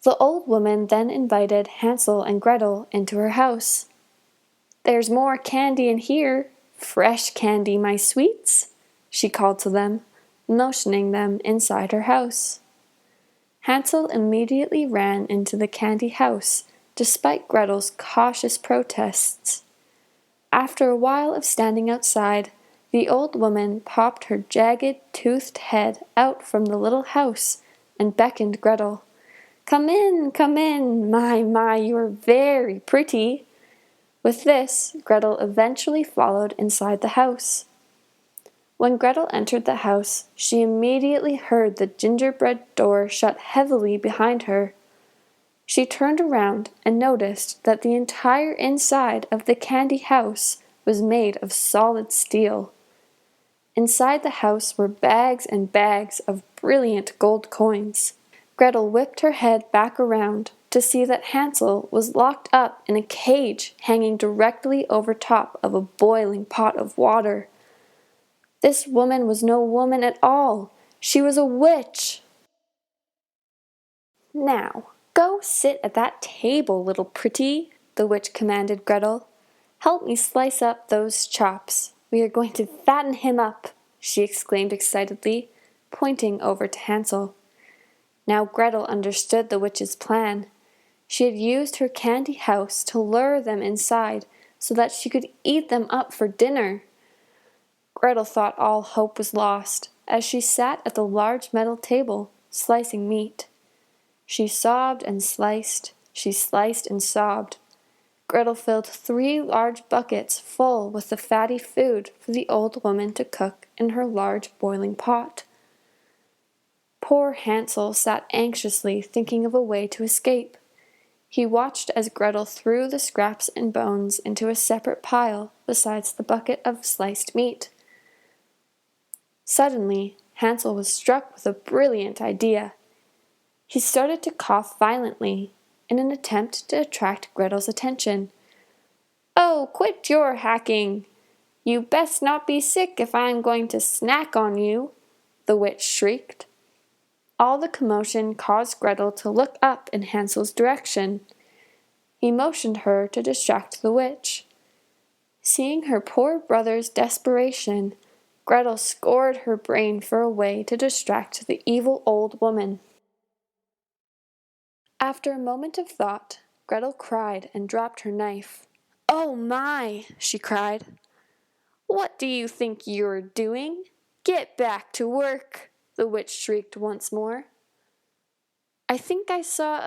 The old woman then invited Hansel and Gretel into her house. "There's more candy in here, fresh candy, my sweets," she called to them, motioning them inside her house. Hansel immediately ran into the candy house, despite Gretel's cautious protests. After a while of standing outside, the old woman popped her jagged, toothed head out from the little house and beckoned Gretel. Come in, my, you're very pretty." With this, Gretel eventually followed inside the house. When Gretel entered the house, she immediately heard the gingerbread door shut heavily behind her. She turned around and noticed that the entire inside of the candy house was made of solid steel. Inside the house were bags and bags of brilliant gold coins. Gretel whipped her head back around to see that Hansel was locked up in a cage hanging directly over top of a boiling pot of water. This woman was no woman at all. She was a witch. "Now, go sit at that table, little pretty," the witch commanded Gretel. "Help me slice up those chops. We are going to fatten him up," she exclaimed excitedly, pointing over to Hansel. Now Gretel understood the witch's plan. She had used her candy house to lure them inside so that she could eat them up for dinner. Gretel thought all hope was lost as she sat at the large metal table, slicing meat. She sobbed and sliced, she sliced and sobbed. Gretel filled 3 large buckets full with the fatty food for the old woman to cook in her large boiling pot. Poor Hansel sat anxiously thinking of a way to escape. He watched as Gretel threw the scraps and bones into a separate pile besides the bucket of sliced meat. Suddenly, Hansel was struck with a brilliant idea. He started to cough violently in an attempt to attract Gretel's attention. "Oh, quit your hacking! You best not be sick if I'm going to snack on you," the witch shrieked. All the commotion caused Gretel to look up in Hansel's direction. He motioned her to distract the witch. Seeing her poor brother's desperation, Gretel scoured her brain for a way to distract the evil old woman. After a moment of thought, Gretel cried and dropped her knife. "Oh my!" she cried. "What do you think you're doing? Get back to work!" the witch shrieked once more. I think I saw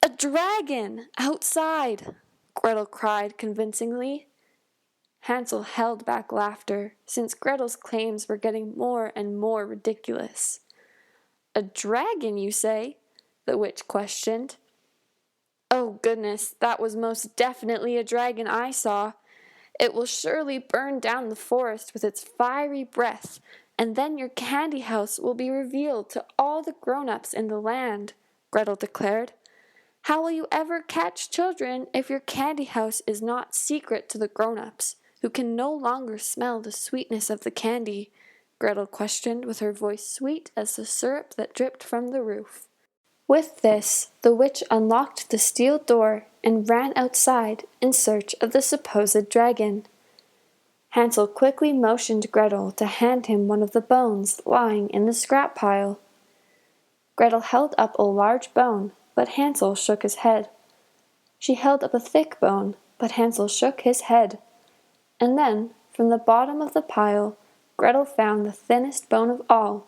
a dragon outside," Gretel cried convincingly. Hansel held back laughter, since Gretel's claims were getting more and more ridiculous. "A dragon, you say?" the witch questioned. "Oh goodness, that was most definitely a dragon I saw. It will surely burn down the forest with its fiery breath, and then your candy house will be revealed to all the grown-ups in the land," Gretel declared. "How will you ever catch children if your candy house is not secret to the grown-ups, who can no longer smell the sweetness of the candy?" Gretel questioned with her voice sweet as the syrup that dripped from the roof. With this, the witch unlocked the steel door and ran outside in search of the supposed dragon. Hansel quickly motioned Gretel to hand him one of the bones lying in the scrap pile. Gretel held up a large bone, but Hansel shook his head. She held up a thick bone, but Hansel shook his head. And then, from the bottom of the pile, Gretel found the thinnest bone of all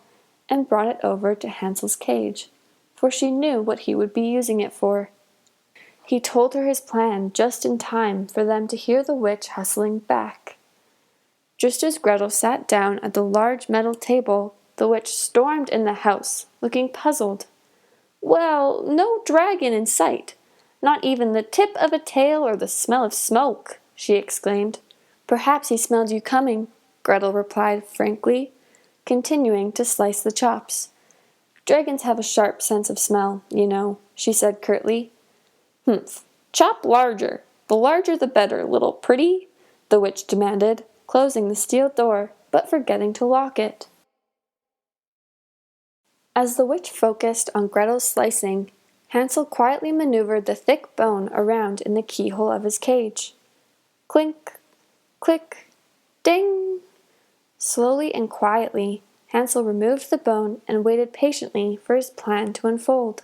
and brought it over to Hansel's cage, for she knew what he would be using it for. He told her his plan just in time for them to hear the witch hustling back. Just as Gretel sat down at the large metal table, the witch stormed in the house, looking puzzled. "Well, no dragon in sight, not even the tip of a tail or the smell of smoke," she exclaimed. "Perhaps he smelled you coming," Gretel replied frankly, continuing to slice the chops. "Dragons have a sharp sense of smell, you know," she said curtly. "Humph! Chop larger. The larger the better, little pretty," the witch demanded, closing the steel door, but forgetting to lock it. As the witch focused on Gretel's slicing, Hansel quietly maneuvered the thick bone around in the keyhole of his cage. Clink, click, ding! Slowly and quietly, Hansel removed the bone and waited patiently for his plan to unfold.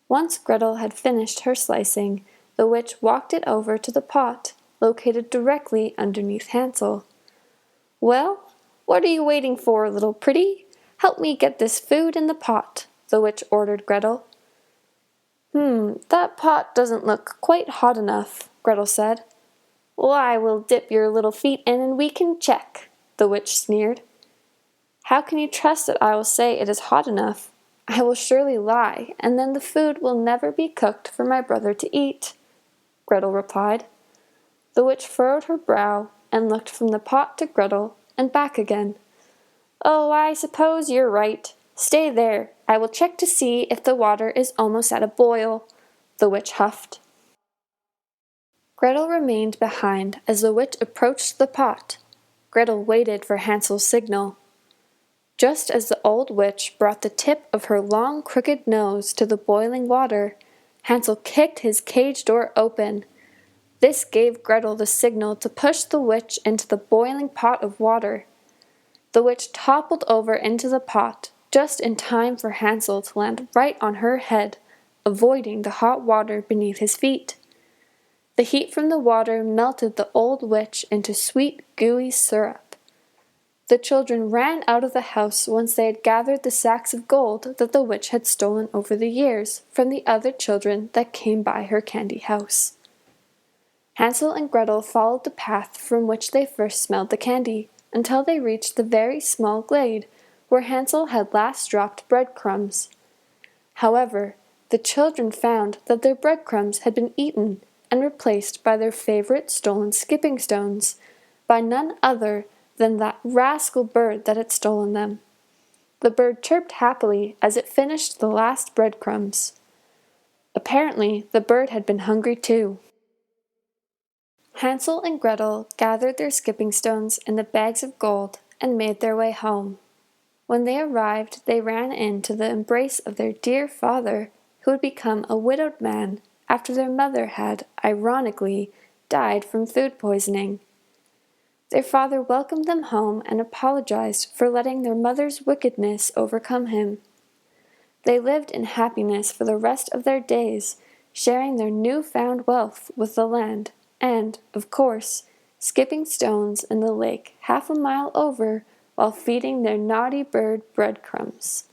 Once Gretel had finished her slicing, the witch walked it over to the pot, located directly underneath Hansel. "Well, what are you waiting for, little pretty? Help me get this food in the pot," the witch ordered Gretel. That pot doesn't look quite hot enough," Gretel said. "Why, we'll dip your little feet in and we can check," the witch sneered. "How can you trust that I will say it is hot enough? I will surely lie, and then the food will never be cooked for my brother to eat," Gretel replied. The witch furrowed her brow and looked from the pot to Gretel and back again. "Oh, I suppose you're right. Stay there. I will check to see if the water is almost at a boil," the witch huffed. Gretel remained behind as the witch approached the pot. Gretel waited for Hansel's signal. Just as the old witch brought the tip of her long crooked nose to the boiling water, Hansel kicked his cage door open. This gave Gretel the signal to push the witch into the boiling pot of water. The witch toppled over into the pot, just in time for Hansel to land right on her head, avoiding the hot water beneath his feet. The heat from the water melted the old witch into sweet, gooey syrup. The children ran out of the house once they had gathered the sacks of gold that the witch had stolen over the years from the other children that came by her candy house. Hansel and Gretel followed the path from which they first smelled the candy, until they reached the very small glade where Hansel had last dropped breadcrumbs. However, the children found that their breadcrumbs had been eaten and replaced by their favorite stolen skipping stones, by none other than that rascal bird that had stolen them. The bird chirped happily as it finished the last breadcrumbs. Apparently, the bird had been hungry too. Hansel and Gretel gathered their skipping stones in the bags of gold and made their way home. When they arrived, they ran into the embrace of their dear father, who had become a widowed man after their mother had, ironically, died from food poisoning. Their father welcomed them home and apologized for letting their mother's wickedness overcome him. They lived in happiness for the rest of their days, sharing their newfound wealth with the land and, of course, skipping stones in the lake half a mile over while feeding their naughty bird breadcrumbs.